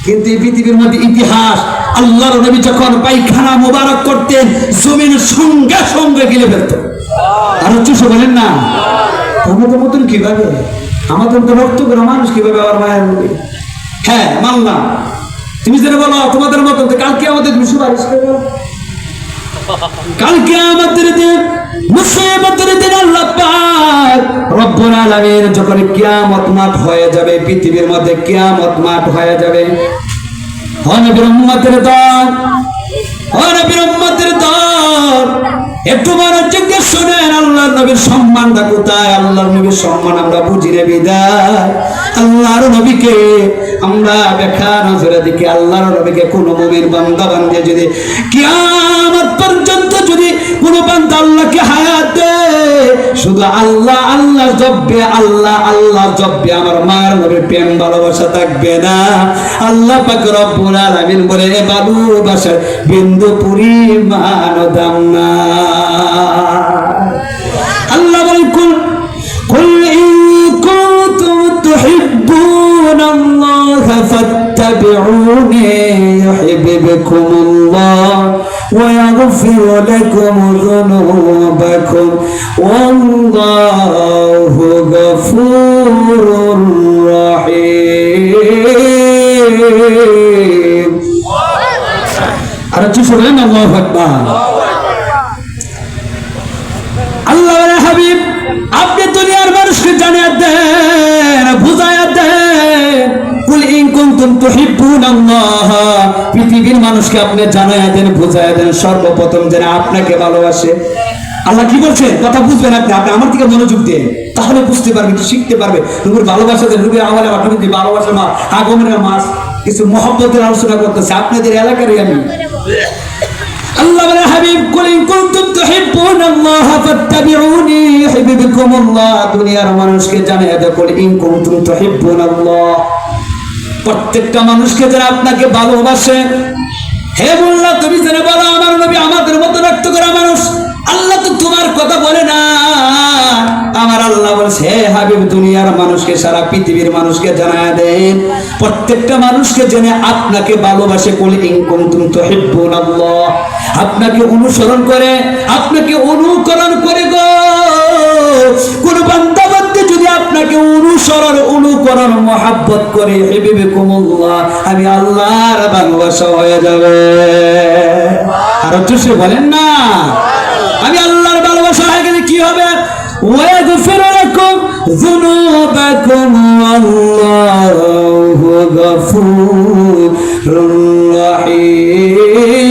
কিন্তু এই পৃথিবীর মধ্যে ইতিহাস আল্লাহর নবী যখন পায়খানা মোবারক করতেন জমিন সঙ্গে সঙ্গে গিলে ফেলত। আর চুষে বলেন না, আমাদের মতন কিভাবে, আমাদের মতো রক্ত করে মানুষ কিভাবে আমার মায়ের নবী। হ্যাঁ মানলাম, তুমি যেটা বলো তোমাদের মতন, কালকে আমাদের সুপারিশ করবে, কালকে আমাদের দিন মুসিবতের দিন আল্লাহ পাক রব্বুল আলামিন যখন কিয়ামত মাঠ হয়ে যাবে, পৃথিবীর মধ্যে কিয়ামত মাঠ হয়ে যাবে, নবীর উম্মতের দল, নবীর উম্মতের দল একটু বড় জিজ্ঞেস শুনেন আল্লাহর নবীর সম্মানটা কোথায়? আল্লাহর নবীর সম্মান আমরা বুঝি রে বিদায় আল্লাহর নবীকে আমরা দেখা নজরে দেখি, আল্লাহর নবীকে কোন মুমিন বান্দা বান্দে যদি কিয়ামত পর্যন্ত যদি কোন বান্দা আল্লাহকে হায়াত দেয়, শুধু আল্লাহ আল্লাহ জপবে, আল্লাহ আল্লাহ জপবে, আমার মায়ের নবীর প্রেম ভালোবাসা থাকবে না। আল্লাহ পাক রব্বুল আলামিন বলে এ ভালোবাসার বিন্দু পরিমাণ দাম না। আল্লাহ বলেন কুল ইন কুনতুম তুহিব্বুনাল্লাহ ফাত্তাবিউনি ইউহিব্বুকুমুল্লাহ ওয়া ইয়াগফির লাকুম যুনুবাকুম ওয়াল্লাহু গফুরুর রহিম। আর কি শুনলেন? আল্লাহু আকবার। আল্লাহ হাবিব আপনি দুনিয়ার মানুষকে জানিয়ে দেন, বুঝাইয়া দেন, কুল ইন কুনতুম তুহিব্বুনাল্লাহ, পৃথিবীর মানুষকে আপনি জানাইয়া দেন, বুঝাইয়া দেন, সর্বপ্রথম যেন আপনাকে ভালোবাসে। আল্লাহ কি বলছে কথা বুঝবেন আপনি, আপনি আমার দিকে মনোযোগ দেন, তাহলে বুঝতে পারবেন, শিখতে পারবে। নবীর ভালোবাসা দেন, নবীর আমলে নবীর ভালোবাসার মাস, আগমনের মাস, কিছু মহব্বতের আলোচনা করতেছে আপনাদের এলাকারই আমি। আল্লাহ বলে হাবিব কুল ইন কুনতুম তুহিব্বুনাল্লাহ ফাত্তাবিউনি ইউহিব্বুকুমুল্লাহ, দুনিয়ার মানুষকে জানিয়ে দাও কুল ইন কুনতুম তুহিব্বুনাল্লাহ, প্রত্যেকটা মানুষকে যারা আপনাকে ভালোবাসে, হে মোল্লা তুমি জেনে বলো আমার নবী আমাদের মতো রক্ত করা মানুষ, আল্লাহ তো তোমার কথা বলে না, আমার আল্লাহ বলছে হে হাবিব দুনিয়ার মানুষকে সারা পৃথিবীর মানুষকে জানায় দেন, প্রত্যেকটা মানুষকে জেনে আপনাকে ভালোবাসে কুল ইন কুনতুম তুহিব্বুনাল্লাহ। আপনাকে অনুসরণ করে, আপনাকে অনুকরণ করে গো। কোন বান্দা বান্দী যদি আপনাকে অনুকরণ মহাব্বত করে, হিবিবিকুমুল্লাহ, আমি আল্লাহর ভালোবাসা হয়ে যাবে। আর সে বলেন না, আমি আল্লাহর ভালোবাসা হয়ে গেলে কি হবে? ويغفر لكم ذنوبكم والله غفور رحيم।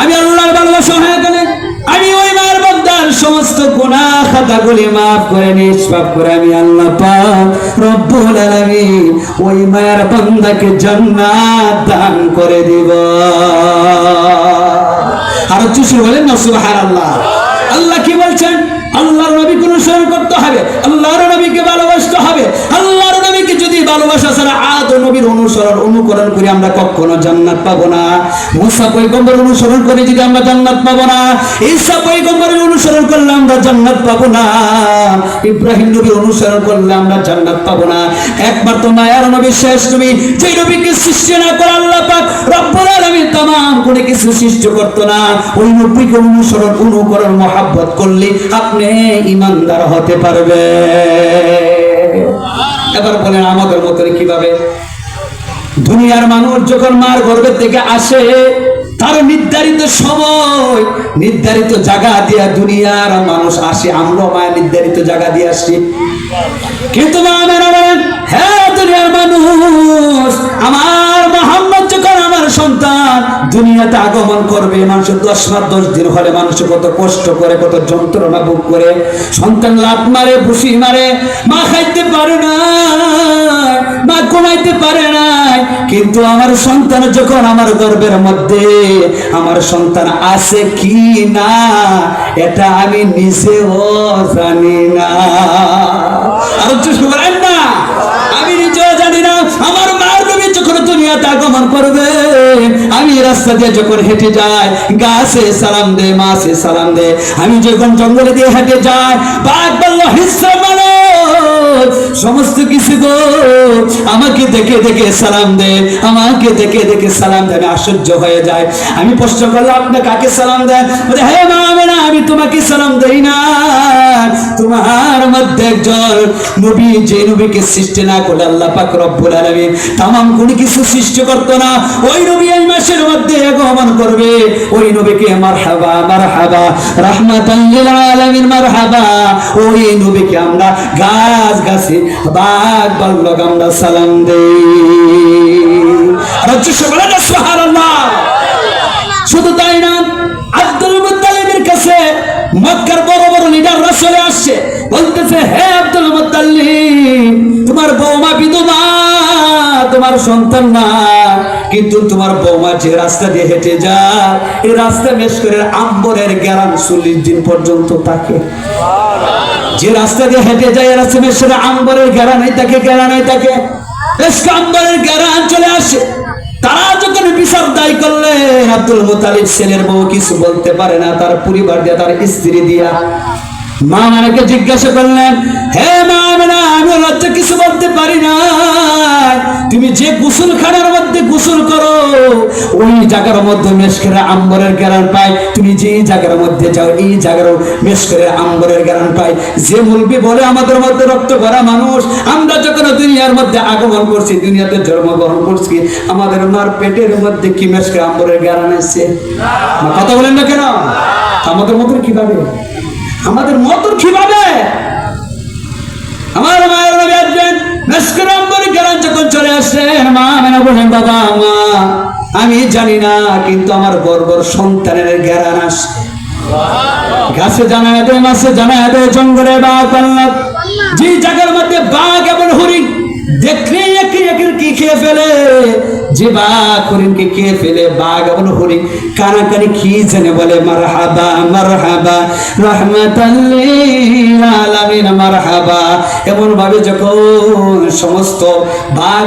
আমি আল্লাহর ভালোবাসা হয়ে গেলে আমি ওই মায়ের বান্দার সমস্ত গুনাহ খাতাগুলি মাফ করে নিষ্পাপ করে আমি আল্লাহ পাক রব্বুল আলামিন ওই মায়ের বান্দাকে জান্নাত দান করে দিব। আর চুষি বলেন না সুবহানাল্লাহ। আল্লাহ কি বলছেন? আল্লাহর নবীকে অনুসরণ করতে হবে, আল্লাহর নবীকে ভালোবাসতে হবে। আল্লাহর নবীকে যদি ভালোবাসা ছাড়া আদম নবীর অনুকরণ করে আমরা কখনো জান্নাত পাবো না। মুসা পয়গম্বর অনুসরণ করে যদি আমরা জান্নাত পাবো না, ঈসা পয়গম্বরের অনুসরণ করলে আমরা জান্নাত পাবো না, ইব্রাহিম নবী অনুসরণ করলে আমরা জান্নাত পাবো না। একমাত্র মায়ার নবী, শেষ নবী, যে নবীকে সৃষ্টি না করে আল্লাহ পাক রব্বুল আলামিন তামাম কোনো কিছু সৃষ্টি করতো না, ওই নবীকে অনুকরণ মহাব্বত করলে আপনি ঈমানদার হতে পারবে। এবার বলেন আমাদের মতো কিভাবে? দুনিয়ার মানুষ যখন মার গর্ভের থেকে আসে, তার নির্ধারিত সময় নির্ধারিত জায়গা দিয়ে দুনিয়ার মানুষ আসে। আমরা মায়ের নির্ধারিত জায়গা দিয়ে আসি, কিন্তু মা মেরা বলেন, হ্যাঁ দুনিয়ার মানুষ, আমার মুহাম্মদ যখন আমার সন্তান দুনিয়াতে আগমন করবে, মানুষ 10 মাস 10 দিন হলে মানুষ কত কষ্ট করে, কত যন্ত্রণা ভোগ করে, সন্তান লাত মারে, ভুসি মারে, মা খাইতে পারে না, মা ঘুমাইতে পারে না। কিন্তু আমার সন্তান যখন আমার গর্ভের মধ্যে, আমার সন্তান আছে কি না এটা আমি নিজেও জানি না। আর বলেন না, আমি নিজেও জানি না। আমার মার নবী যখন দুনিয়াতে আগমন করবে, আমি রাস্তা দিয়ে যখন হেঁটে যাই, গাছে সালাম দে, মাছে সালাম দে। আমি যখন জঙ্গলে দিয়ে হেঁটে যাই, বাঘ বলল হিস্সা মানো, সমস্ত কিছু গো আমাকে দেখে দেখে সালাম দে, আমাকে দেখে দেখে সালাম দে। আমি আশ্চর্য হয়ে যায়। আমি প্রশ্ন করলাম, আপনি কাকে সালাম দেন? বলে, হ্যাঁ মা আমেনা, আমি তোমাকে সালাম দেই না, তোমার মধ্যে একজন নবী, যে নবীকে সৃষ্টি না করলে আল্লাহ পাক রব্বুল আলামিন তামাম কোনো কিছু সৃষ্টি করতো না, ওই নবী এই মাসের মধ্যে আগমন করবে। ওই নবীকে মারহাবা মারহাবা রাহমাতাল লিল আলামিন মারহাবা, ওই নবীকে আমরা গাছ গাছে বাঘ বল্লভ আমরা সালাম দেই। সুবহানাল্লাহ। শুধু তাই না, আব্দুল মুত্তালিবের কাছে মক্কার বড় বড় লিডাররা চলে আসছে, বলতেছে, হে আব্দুল মুত্তালিব, তোমার বৌমা বিধবা, তোমার সন্তান না, কিন্তু তোমার বৌমা যে রাস্তা দিয়ে হেঁটে যায়, এই রাস্তা বেশ করে আম্বরের গ্যারান 40 দিন পর্যন্ত থাকে। যে রাস্তা দিয়ে হেঁটে যায়, রাস্তা বেশ করে আম্বরের গ্যারানাই থাকে, গ্যারানাই থাকে, বেশ আম্বরের গ্যারান চলে আসে। তারা যখন বিচার দায়ী করলেন, আব্দুল মুত্তালিব ছেলের বউ কিছু বলতে পারে না, তার পরিবার দিয়া, তার স্ত্রী দিয়া। মা আমাকে জিজ্ঞাসা করলেন, হে মা আমেনা, আমি লজ্জা কিছু বলতে পারি না, তুমি যে গোসলখানার মধ্যে গোসল করো, ওই জায়গার মধ্যে মেশকের আম্বরের গ্যারান পাই, তুমি যে জায়গার মধ্যে যাও, এই জায়গার মেশকের আম্বরের গ্যারান পাই। যে মুলবি বলে আমাদের মধ্যে রক্ত ভরা মানুষ, আমরা যখন দুনিয়ার মধ্যে আগমন করছি, দুনিয়াতে জন্মগ্রহণ করছি, আমাদের মার পেটের মধ্যে কি মেশকের আম্বরের গ্যারান আছে? কথা বলেন না কেন? আমাদের মতো কিভাবে, আমাদের মতন কিভাবে? আমার মায়ের নবী আসবেন, মেশকের আম্বরের গ্যারান যখন চলে আসেন, মা আমেনা বলেন, বাবা মা আমি জানি না, কিন্তু আমার গর্ভের সন্তানের গ্যারান আসে। গাছে জানায় দেয়, মাছে জানায় দেয়, জঙ্গলে বাঘ পাল্লাক, যে জায়গার মধ্যে বাঘ এবং হরিণ দেখলে একের কি খেয়ে ফেলে, যে বাঘ হরিণকে খেয়ে ফেলে, বাঘ এবং হরিণ কানাকানি কি জানে বলে, মারহাবা মারহাবা রাহমাতাল লিল আলামিন মারহাবা। এমন ভাবে যখন সমস্ত বাঘ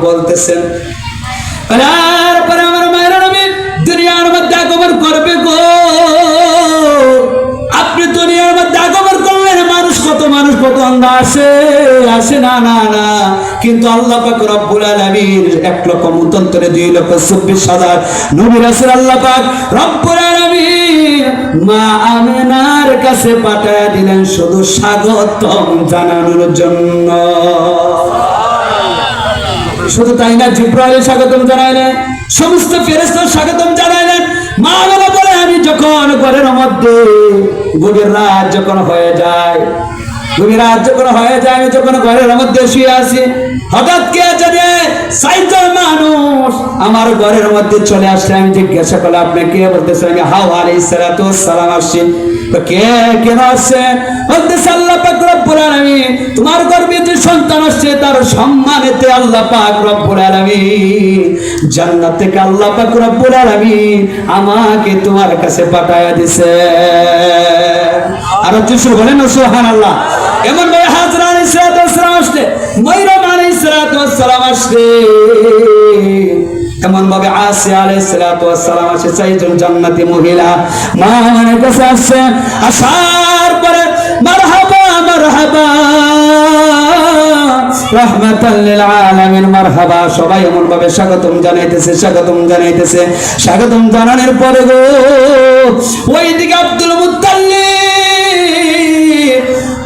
বলতেছেন, তারপরে আমার মায়ের নবী দুনিয়ার মধ্যে আগমন করবে গো। আপনি দুনিয়ার মধ্যে আগমন করলেন, মানুষ কত অন্ধ আসে না না না, কিন্তু আল্লাহ পাক রব্বুল আলামিন 1,27,2,24,000 নবী রাসূল আল্লাহ পাক রব্বুল আলামিন মা আমিনার কাছে পাঠায় দিলেন শুধু স্বাগতম জানানোর জন্য। শুধু তাই না, জিব্রাইল স্বাগতম জানাইলেন, সমস্ত ফেরেশতা স্বাগতম জানাইলেন। মা আমিনা বলে আমি যখন ঘরের মধ্যে গভীর রাত যখন হয়ে যায়, আমি যখন ঘরের মধ্যে শুয়ে আছি, হঠাৎ কে জানে 4 জন মানুষ আমার ঘরের মধ্যে চলে আসছে। আমি জিজ্ঞাসা করলাম আপনি কে? বলতেছে আমি হাওয়া আলাইহিস সালাতু ওয়াস সালাম আসছি। কে কেন আসছে? বলতেছে আল্লাহ পাক রব্বুল আলামিন তোমার গর্ভে যে সন্তান আসছে তার সম্মানেতে আল্লাহ পাক রব্বুল আলামিন জান্নাত থেকে আল্লাহ পাক রব্বুল আলামিন আমাকে তোমার কাছে পাঠায়া দিয়েছে। আর যিশু বলেন সুবহানাল্লাহ। এমন ভাবে হাজরা আলাইহিস সালাতু ওয়াস সালাম আসলে, মাইরাম আলাইহিস সালাতু ওয়াস সালাম আসলে, এমন ভাবে আসিয়া আলাইহিস সালাতু ওয়াস সালাম আসে, 4 জন জান্নাতি মহিলা মা আমার কাছে আসছে। আসার পরে মারহাবা মারহাবা রাহমাতাল লিল আলামিন মারহাবা, সবাই এমন ভাবে স্বাগতম জানাইতেছে, স্বাগতম জানানোর পরে গো ওইদিকে আব্দুল মুত্তালিব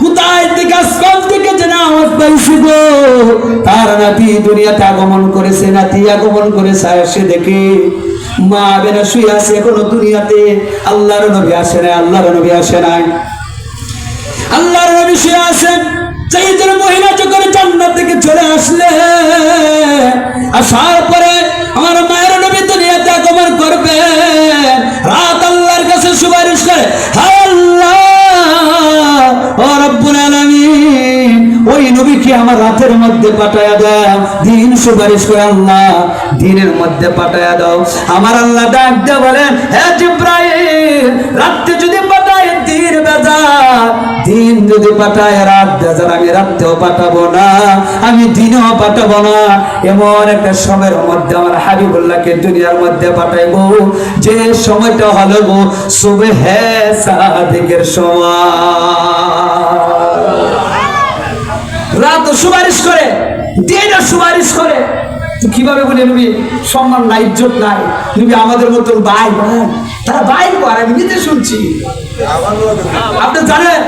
কোথায় থেকে আসমান থেকে যেন আওয়াজ পাইছি গো, তার নাতি দুনিয়াতে আগমন করেছে। সে দেখে মা আমিনা শুয়ে আছে, এখনো দুনিয়াতে আল্লাহর নবী আসে নাই। আল্লাহর নবী শুয়ে আছেন। 4 জন মহিলা যখন জান্নাত থেকে চলে আসলে, আসার পরে আমার মায়ের নবী দুনিয়াতে আগমন করবে, রাত আল্লাহর কাছে সুপারিশ করে, হায় আল্লাহ ও রব্বুল আলামিন ওই নবীকে আমার রাতের মধ্যে পাঠায়া দাও। দিন সুপারিশ করে আল্লাহ দিনের মধ্যে পাঠায়া দাও। আমার আল্লাহ ডাক দিয়ে বলেন, হে জিব্রাইল রাতে যদি পাঠায় দিন বেজার, দিন যদি পাঠায় রাত বেজার, আমি রাতেও পাঠাবো না, আমি দিনেও পাঠাবো না। এমন একটা সময়ের মধ্যে আমার হাবিবুল্লাহকে দুনিয়ার মধ্যে পাঠাইবো যে সময়টা হলো গো সুবহে সাদিকের সময়। রাত সুপারিশ করে, দিনও সুপারিশ করে। তো কিভাবে বলে নবী সম্মান নাই, ইজ্জত নাই? নবী আমাদের মতন ভাই, তারা ভাই করে, আমি নিজে শুনছি। আপনি জানেন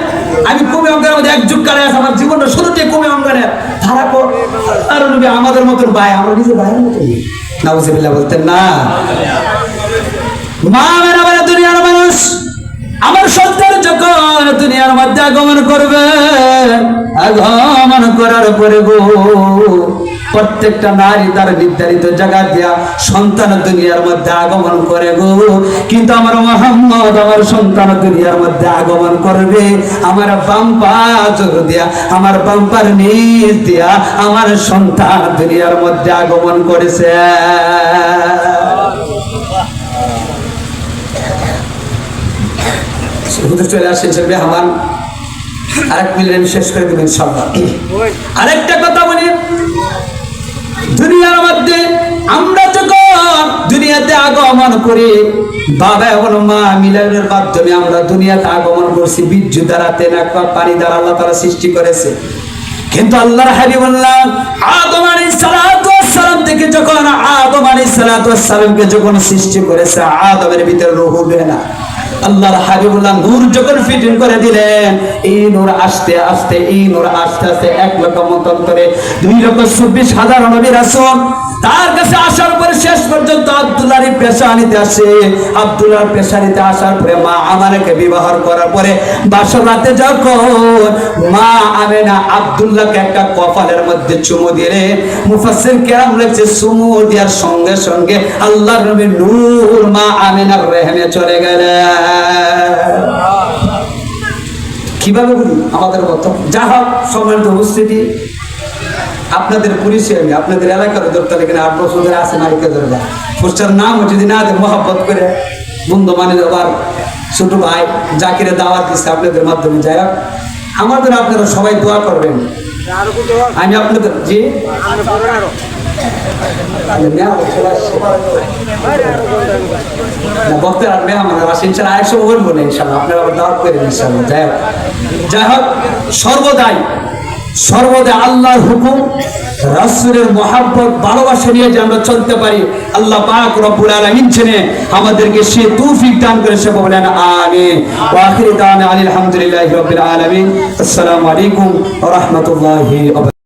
আমি কমে অঙ্গনের মধ্যে 1 যুগ কালে আছে, আমার জীবনটা শুরুতে কমে অঙ্গনের ধারা আর নবী আমাদের মতন ভাই, আমরা নিজে ভাইয়ের মতন। নাউজুবিল্লাহ বলতেন না। মা মেরা বলে দুনিয়ার মানুষ আমার সন্তান যখন দুনিয়ার মধ্যে আগমন করবে, আগমন করার পরে গো প্রত্যেকটা নারী তার নির্ধারিত জায়গা দিয়া সন্তান দুনিয়ার মধ্যে আগমন করে গো। কিন্তু আমার মুহাম্মদ আমার সন্তান দুনিয়ার মধ্যে আগমন করবে আমার বাম্পা জোর দিয়া, আমার বাম্পার নিচ দিয়া আমার সন্তান দুনিয়ার মধ্যে আগমন করেছে। চলে আসে আমার আরেক মিনিট আমি শেষ করে দেবেন ইনশাআল্লাহ। আরেকটা কথা বলি, দুনিয়ার মধ্যে আমরা যখন দুনিয়াতে আগমন করি, বাবা এবং মা মিলনের মাধ্যমে আমরা দুনিয়াতে আগমন করছি। বীর্য দ্বারা, তেনাক পানি দ্বারা আল্লাহ তাআলা সৃষ্টি করেছে। কিন্তু আল্লাহর হাবিবুল্লাহ আদম আলাইহিস সালাতু ওয়াস সালাম থেকে যখন আদম আলাইহিস সালাতু ওয়াস সালামকে যখন সৃষ্টি করেছে, আদমের ভিতরে রূহ উঠে না। আল্লাহর হাবিবুল্লাহ নূর যখন ফিটিং করে দিলেন, এই নূর আস্তে আস্তে 1,27,000 2,24,000 নবী রাসূল তার কাছে আসার পরে শেষ পর্যন্ত আব্দুল্লাহর পেশানিতে আসে। আব্দুল্লাহর পেশানিতে আসার পরে মা আমানাকে বিবাহ করার পরে বাসর রাতে যখন মা আমেনা আব্দুল্লাহকে একটা কপালের মধ্যে চুমু দিলে, মুফাসসির কেরাম লিখছে চুমু দেওয়ার সঙ্গে সঙ্গে আল্লাহর নবীর নূর মা আমেনার রেহেমে চলে গেলেন। কিভাবে বলি আমাদের কথা। যা হোক সম্মানিত উপস্থিতি, আপনাদের পরিচয় আমি আপনাদের এলাকার দপ্তর এখানে 8 বছর ধরে আছে নারীকে ধরে যায় পোস্টার নাম যদি না দেয় মহব্বত করে বন্ধু মানে আবার ছোট ভাই জাকিরে দাওয়াত দিচ্ছে আপনাদের মাধ্যমে। যাই হোক আমাদের আপনারা সবাই দোয়া করবেন। আমি আপনাদের জি বক্তার আর মেহমানের আসে ইনশাআল্লাহ 100 বলবো না ইনশাআল্লাহ, আপনারা আবার দাওয়াত করেন ইনশাআল্লাহ। যাই হোক সর্বদাই সর্বদা আল্লাহর হুকুম রাসূলের মহব্বত ভালোবাসা নিয়ে যে আমরা চলতে পারি, আল্লাহ পাক রব্বুল আলামিন জেনে আমাদেরকে সে তৌফিক দান করে, সে বলেন আমিন। ওয়া আখিরু দাওয়ানা আলহামদুলিল্লাহি রাব্বিল আলামিন। আসসালামু আলাইকুম ওয়া রাহমাতুল্লাহি ওয়া বারাকাতুহু।